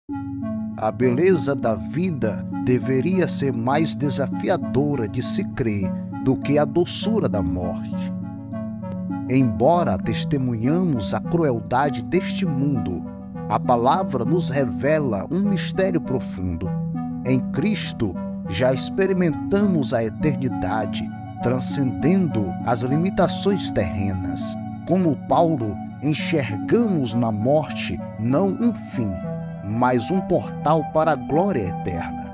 A beleza da vida deveria ser mais desafiadora de se crer do que a doçura da morte. Embora testemunhamos a crueldade deste mundo, a palavra nos revela um mistério profundo. Em Cristo, já experimentamos a eternidade, transcendendo as limitações terrenas. Como Paulo, enxergamos na morte não um fim, mas um portal para a glória eterna.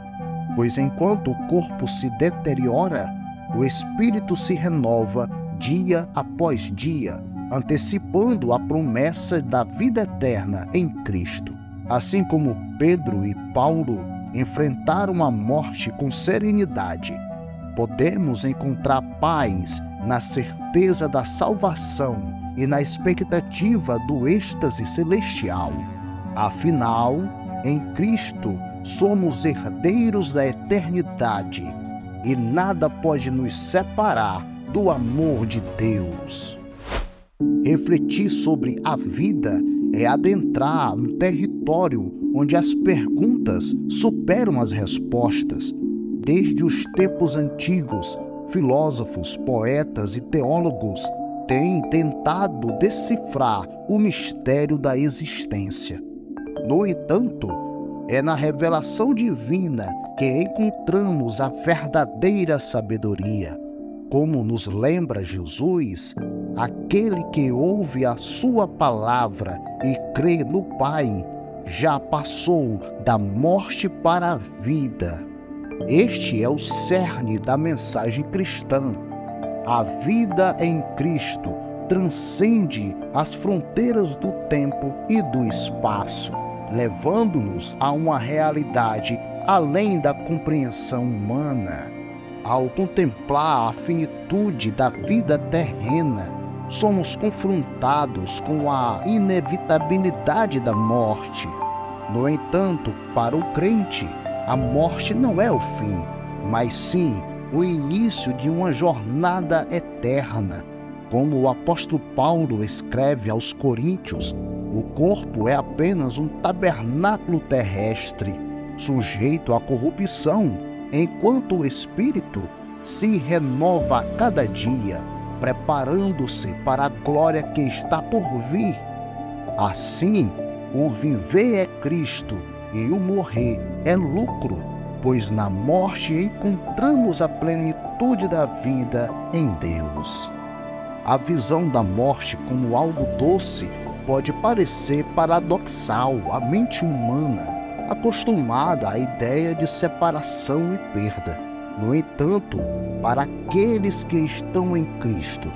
Pois enquanto o corpo se deteriora, o espírito se renova dia após dia, antecipando a promessa da vida eterna em Cristo. Assim como Pedro e Paulo enfrentaram a morte com serenidade, podemos encontrar paz na certeza da salvação e na expectativa do êxtase celestial. Afinal, em Cristo somos herdeiros da eternidade e nada pode nos separar do amor de Deus. Refletir sobre a vida é adentrar um território onde as perguntas superam as respostas. Desde os tempos antigos, filósofos, poetas e teólogos têm tentado decifrar o mistério da existência. No entanto, é na revelação divina que encontramos a verdadeira sabedoria. Como nos lembra Jesus, aquele que ouve a sua palavra e crê no Pai, já passou da morte para a vida. Este é o cerne da mensagem cristã. A vida em Cristo transcende as fronteiras do tempo e do espaço, levando-nos a uma realidade além da compreensão humana. Ao contemplar a finitude da vida terrena, somos confrontados com a inevitabilidade da morte. No entanto, para o crente, a morte não é o fim, mas sim o início de uma jornada eterna. Como o apóstolo Paulo escreve aos Coríntios, o corpo é apenas um tabernáculo terrestre, sujeito à corrupção, enquanto o espírito se renova a cada dia, preparando-se para a glória que está por vir. Assim, o viver é Cristo e o morrer é lucro, pois na morte encontramos a plenitude da vida em Deus. A visão da morte como algo doce pode parecer paradoxal à mente humana, acostumada à ideia de separação e perda. No entanto, para aqueles que estão em Cristo,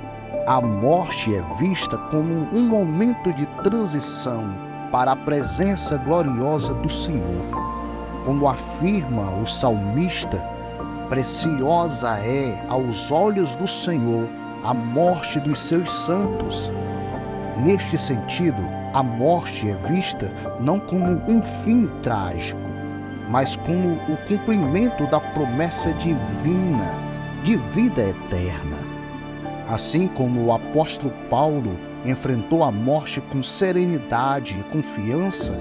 a morte é vista como um momento de transição para a presença gloriosa do Senhor. Como afirma o salmista, preciosa é aos olhos do Senhor a morte dos seus santos. Neste sentido, a morte é vista não como um fim trágico, mas como o cumprimento da promessa divina de vida eterna. Assim como o apóstolo Paulo enfrentou a morte com serenidade e confiança,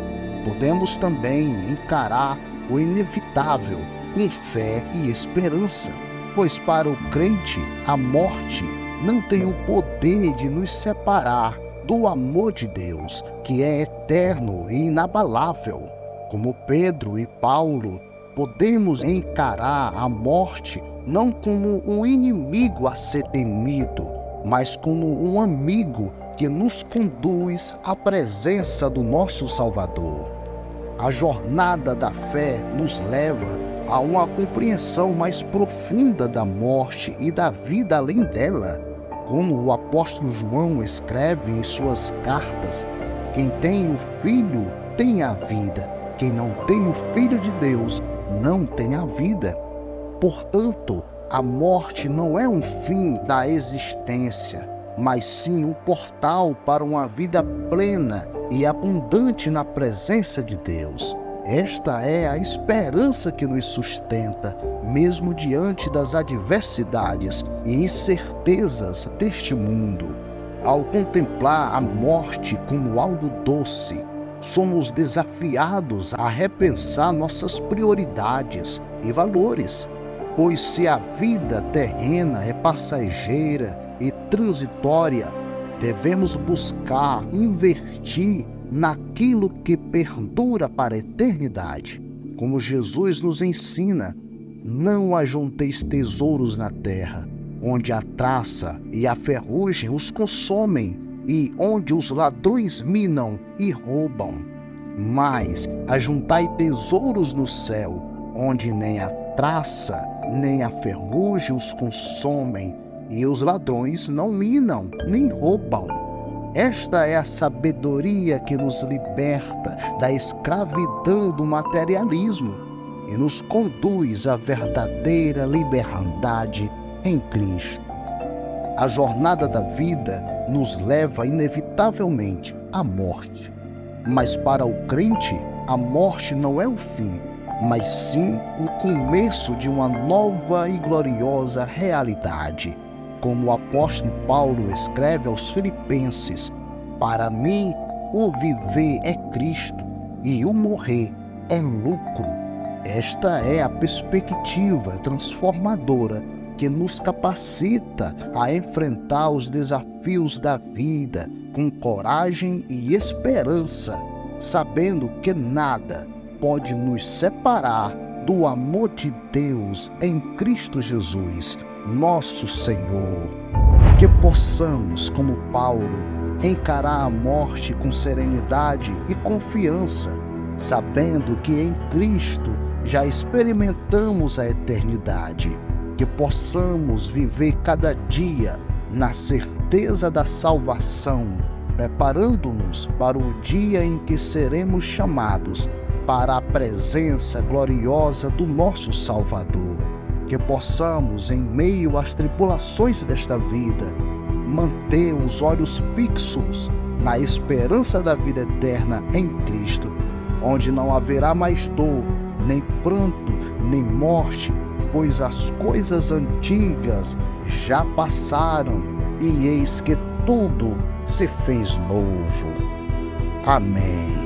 podemos também encarar o inevitável com fé e esperança, pois para o crente a morte não tem o poder de nos separar do amor de Deus, que é eterno e inabalável. Como Pedro e Paulo, podemos encarar a morte não como um inimigo a ser temido, mas como um amigo que nos conduz à presença do nosso Salvador. A jornada da fé nos leva a uma compreensão mais profunda da morte e da vida além dela. Como o apóstolo João escreve em suas cartas, quem tem o Filho tem a vida, quem não tem o Filho de Deus não tem a vida. Portanto, a morte não é um fim da existência, mas sim um portal para uma vida plena e abundante na presença de Deus. Esta é a esperança que nos sustenta, mesmo diante das adversidades e incertezas deste mundo. Ao contemplar a morte como algo doce, somos desafiados a repensar nossas prioridades e valores, pois se a vida terrena é passageira e transitória, devemos buscar investir naquilo que perdura para a eternidade. Como Jesus nos ensina, não ajunteis tesouros na terra, onde a traça e a ferrugem os consomem e onde os ladrões minam e roubam. Mas ajuntai tesouros no céu, onde nem a traça nem a ferrugem os consomem e os ladrões não minam nem roubam. Esta é a sabedoria que nos liberta da escravidão do materialismo e nos conduz à verdadeira liberdade em Cristo. A jornada da vida nos leva inevitavelmente à morte, mas para o crente a morte não é o fim, mas sim o começo de uma nova e gloriosa realidade. Como o apóstolo Paulo escreve aos Filipenses: para mim o viver é Cristo e o morrer é lucro. Esta é a perspectiva transformadora que nos capacita a enfrentar os desafios da vida com coragem e esperança, sabendo que nada pode nos separar do amor de Deus em Cristo Jesus, nosso Senhor. Que possamos, como Paulo, encarar a morte com serenidade e confiança, sabendo que em Cristo já experimentamos a eternidade. Que possamos viver cada dia na certeza da salvação, preparando-nos para o dia em que seremos chamados para a presença gloriosa do nosso Salvador. Que possamos, em meio às tribulações desta vida, manter os olhos fixos na esperança da vida eterna em Cristo, onde não haverá mais dor, nem pranto, nem morte, pois as coisas antigas já passaram e eis que tudo se fez novo. Amém.